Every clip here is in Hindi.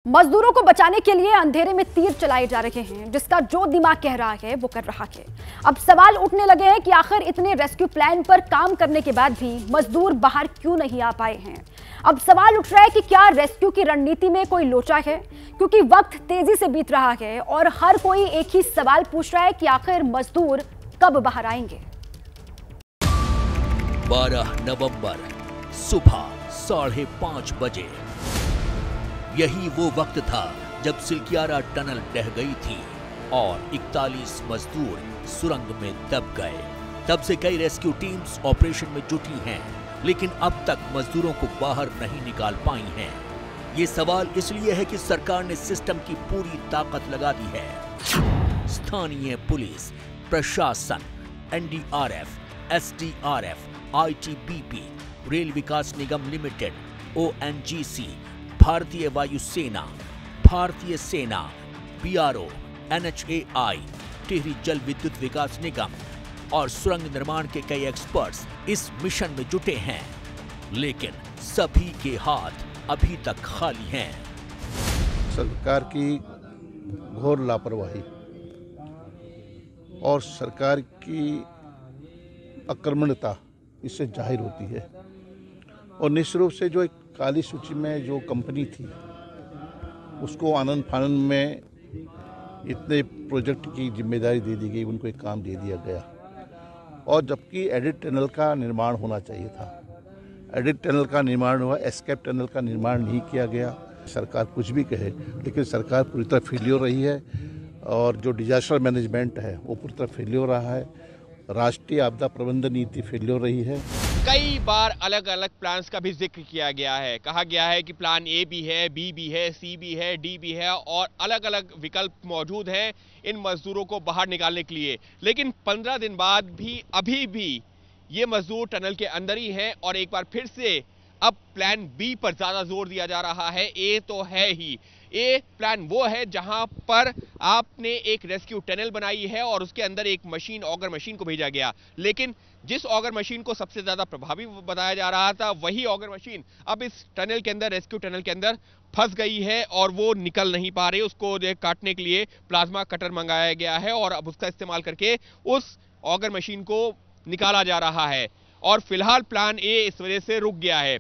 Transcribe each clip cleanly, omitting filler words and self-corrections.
मजदूरों को बचाने के लिए अंधेरे में तीर चलाए जा रहे हैं, जिसका जो दिमाग कह रहा है वो कर रहा है। अब सवाल उठने लगे हैं कि आखिर इतने रेस्क्यू प्लान पर काम करने के बाद भी मजदूर बाहर क्यों नहीं आ पाए हैं। अब सवाल उठ रहा है कि क्या रेस्क्यू की रणनीति में कोई लोचा है, क्योंकि वक्त तेजी से बीत रहा है और हर कोई एक ही सवाल पूछ रहा है कि आखिर मजदूर कब बाहर आएंगे। 12 नवंबर सुबह 5:30 बजे। यही वो वक्त था जब सिलकियारा टनल ढह गई थी और 41 मजदूर सुरंग में दब गए। तब से कई रेस्क्यू टीम्स ऑपरेशन में जुटी हैं, लेकिन अब तक मजदूरों को बाहर नहीं निकाल पाई हैं। ये सवाल इसलिए है कि सरकार ने सिस्टम की पूरी ताकत लगा दी है। स्थानीय पुलिस, प्रशासन, एनडीआरएफ, एसडीआरएफ, आईटीबीपी, रेल विकास निगम लिमिटेड, ओएनजीसी, भारतीय वायुसेना, भारतीय सेना, बीआरओ, एनएचएआई, टिहरी जल विद्युत विकास निगम और सुरंग निर्माण के कई एक्सपर्ट्स इस मिशन में जुटे हैं, लेकिन सभी के हाथ अभी तक खाली हैं। सरकार की घोर लापरवाही और सरकार की अकर्मण्यता इससे जाहिर होती है और निश्चित रूप से जो एक काली सूची में जो कंपनी थी उसको आनंद फानंद में इतने प्रोजेक्ट की जिम्मेदारी दे दी गई, उनको एक काम दे दिया गया। और जबकि एडिट टनल का निर्माण होना चाहिए था, एडिट टनल का निर्माण हुआ, एस्केप टनल का निर्माण नहीं किया गया। सरकार कुछ भी कहे, लेकिन सरकार पूरी तरह फेलियर रही है और जो डिजास्टर मैनेजमेंट है वो पूरी तरह फेलियर रहा है। राष्ट्रीय आपदा प्रबंधन नीति फेलियर रही है। कई बार अलग अलग प्लान्स का भी जिक्र किया गया है, कहा गया है कि प्लान ए भी है, बी भी है, सी भी है, डी भी है और अलग अलग विकल्प मौजूद हैं इन मजदूरों को बाहर निकालने के लिए। लेकिन 15 दिन बाद भी अभी भी ये मजदूर टनल के अंदर ही हैं और एक बार फिर से अब प्लान बी पर ज्यादा जोर दिया जा रहा है। ए तो है ही, ए प्लान वो है जहां पर आपने एक रेस्क्यू टनल बनाई है और उसके अंदर एक मशीन, ऑगर मशीन को भेजा गया। लेकिन जिस ऑगर मशीन को सबसे ज्यादा प्रभावी बताया जा रहा था, वही ऑगर मशीन अब इस टनल के अंदर, रेस्क्यू टनल के अंदर फंस गई है और वो निकल नहीं पा रही। उसको काटने के लिए प्लाज्मा कटर मंगाया गया है और अब उसका इस्तेमाल करके उस ऑगर मशीन को निकाला जा रहा है और फिलहाल प्लान ए इस वजह से रुक गया है।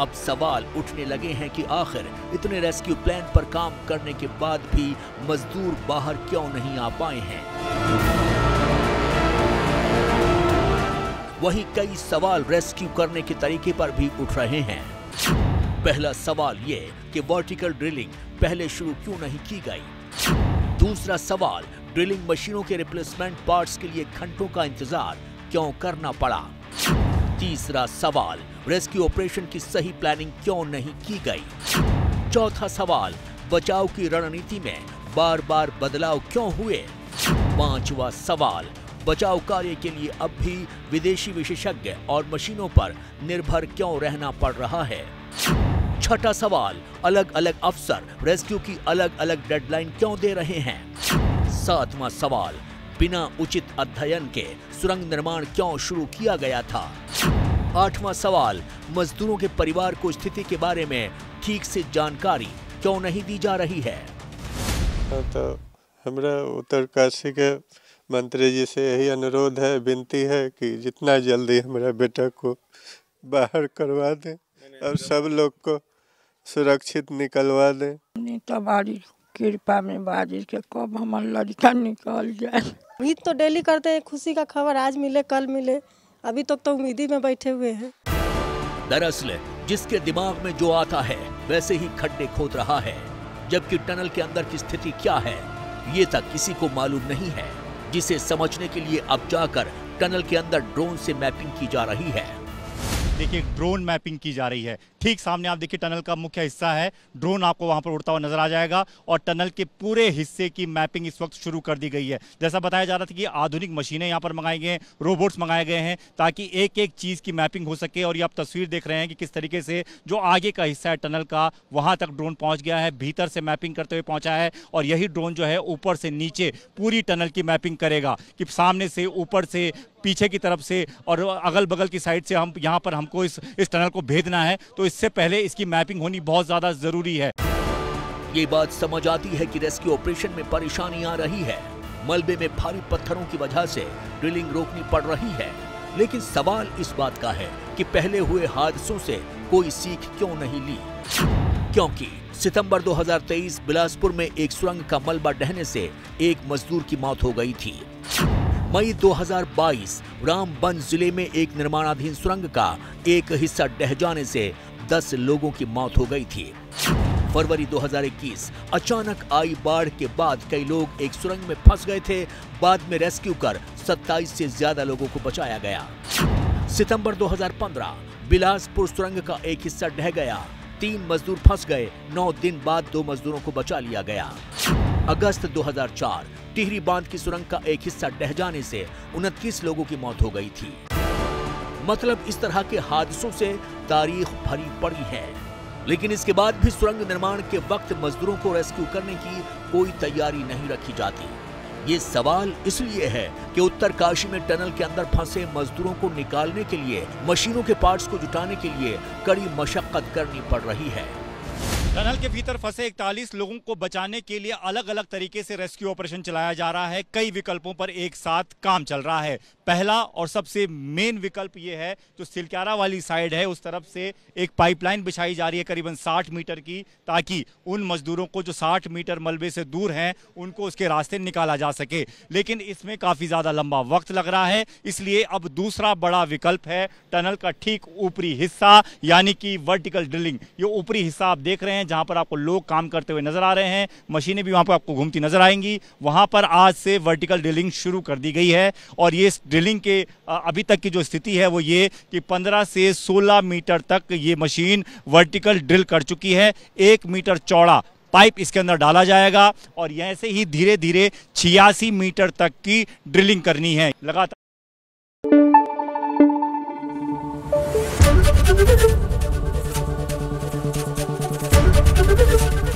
अब सवाल उठने लगे हैं कि आखिर इतने रेस्क्यू प्लान पर काम करने के बाद भी मजदूर बाहर क्यों नहीं आ पाए हैं। वहीं कई सवाल रेस्क्यू करने के तरीके पर भी उठ रहे हैं। पहला सवाल ये कि वर्टिकल ड्रिलिंग पहले शुरू क्यों नहीं की गई। दूसरा सवाल, ड्रिलिंग मशीनों के रिप्लेसमेंट पार्ट्स के लिए घंटों का इंतजार क्यों करना पड़ा। तीसरा सवाल, रेस्क्यू ऑपरेशन की सही प्लानिंग क्यों नहीं की गई। चौथा सवाल, बचाव की रणनीति में बार बार बदलाव क्यों हुए। पांचवा सवाल, बचाव कार्य के लिए अब भी विदेशी विशेषज्ञ और मशीनों पर निर्भर क्यों रहना पड़ रहा है। छठा सवाल, अलग अलग अफसर रेस्क्यू की अलग अलग डेडलाइन क्यों दे रहे हैं। सातवां सवाल, बिना उचित अध्ययन के सुरंग निर्माण क्यों शुरू किया गया था। आठवां सवाल, मजदूरों के परिवार को स्थिति के बारे में ठीक से जानकारी क्यों नहीं दी जा रही है। तो हमारा उत्तरकाशी के मंत्री जी से यही अनुरोध है, विनती है कि जितना जल्दी हमारा बेटा को बाहर करवा दें और सब लोग को सुरक्षित निकलवा दें। तो बारिश कृपा में बारिश के कब हमारा लड़का निकल जाए। अभी तो डेली करते हैं, खुशी का खबर आज मिले कल मिले, अभी तक तो उम्मीद में बैठे हुए हैं। दरअसल जिसके दिमाग में जो आता है वैसे ही खड्डे खोद रहा है, जबकि टनल के अंदर की स्थिति क्या है ये तक किसी को मालूम नहीं है, जिसे समझने के लिए अब जाकर टनल के अंदर ड्रोन से मैपिंग की जा रही है। देखिए, ड्रोन मैपिंग की जा रही है। ठीक सामने आप देखिए टनल का मुख्य हिस्सा है, ड्रोन आपको वहां पर उड़ता हुआ नजर आ जाएगा और टनल के पूरे हिस्से की मैपिंग इस वक्त शुरू कर दी गई है। जैसा बताया जा रहा था कि आधुनिक मशीनें यहां पर मंगाई गई हैं, रोबोट्स मंगाए गए हैं ताकि एक एक चीज की मैपिंग हो सके। और ये आप तस्वीर देख रहे हैं कि किस तरीके से जो आगे का हिस्सा है टनल का, वहां तक ड्रोन पहुंच गया है, भीतर से मैपिंग करते हुए पहुंचा है और यही ड्रोन जो है ऊपर से नीचे पूरी टनल की मैपिंग करेगा कि सामने से, ऊपर से, पीछे की तरफ से और अगल बगल की साइड से हम हमको इस टनल को भेदना है, तो इससे पहले इसकी मैपिंग होनी बहुत ज़्यादा ज़रूरी है। ये बात समझ आती है कि रेस्क्यू ऑपरेशन में परेशानी आ रही है। मलबे में भारी पत्थरों की वजह से ड्रिलिंग रोकनी पड़ रही है। लेकिन सवाल इस बात का है कि पहले हुए हादसों से कोई सीख क्यों नहीं ली? क्योंकि सितंबर 2023 बिलासपुर में एक सुरंग का मलबा ढहने से एक मजदूर की मौत हो गई थी। मई 2022 रामबन जिले में एक निर्माणाधीन सुरंग का एक हिस्सा ढह जाने से 10 लोगों की मौत हो गई थी। फरवरी 2021 अचानक आई बाढ़ के बाद कई लोग एक सुरंग में फंस गए थे। बाद में रेस्क्यू कर 27 से ज्यादा लोगों को बचाया गया। सितंबर 2015 बिलासपुर सुरंग का एक हिस्सा ढह गया, 3 मजदूर फंस गए। 9 दिन बाद 2 मजदूरों को बचा लिया गया। अगस्त 2004 टिहरी बांध की सुरंग का एक हिस्सा ढह जाने से 29 लोगों की मौत हो गई थी। मतलब इस तरह के हादसों से तारीख भरी पड़ी है। लेकिन इसके बाद भी सुरंग निर्माण के वक्त मजदूरों को रेस्क्यू करने की कोई तैयारी नहीं रखी जाती। ये सवाल इसलिए है कि उत्तरकाशी में टनल के अंदर फंसे मजदूरों को निकालने के लिए मशीनों के पार्ट्स को जुटाने के लिए कड़ी मशक्कत करनी पड़ रही है। टनल के भीतर फंसे 41 लोगों को बचाने के लिए अलग अलग तरीके से रेस्क्यू ऑपरेशन चलाया जा रहा है। कई विकल्पों पर एक साथ काम चल रहा है। पहला और सबसे मेन विकल्प ये है, जो सिलक्यारा वाली साइड है उस तरफ से एक पाइपलाइन बिछाई जा रही है करीबन 60 मीटर की, ताकि उन मजदूरों को जो 60 मीटर मलबे से दूर हैं उनको उसके रास्ते निकाला जा सके। लेकिन इसमें काफी ज्यादा लंबा वक्त लग रहा है, इसलिए अब दूसरा बड़ा विकल्प है टनल का ठीक ऊपरी हिस्सा, यानी कि वर्टिकल ड्रिलिंग। ये ऊपरी हिस्सा आप देख रहे हैं जहां पर आपको लोग काम करते हुए नजर आ रहे हैं, मशीनें भी वहां पर आपको घूमती नजर आएंगी। वहां पर आज से वर्टिकल ड्रिलिंग शुरू कर दी गई है और ये ड्रिलिंग के अभी तक की जो स्थिति है वो ये कि 15 से 16 मीटर तक ये मशीन वर्टिकल ड्रिल कर चुकी है। 1 मीटर चौड़ा पाइप इसके अंदर डाला जाएगा और ऐसे ही धीरे धीरे 86 मीटर तक की ड्रिलिंग करनी है लगातार।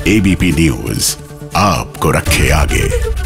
एबीपी न्यूज आपको रखे आगे।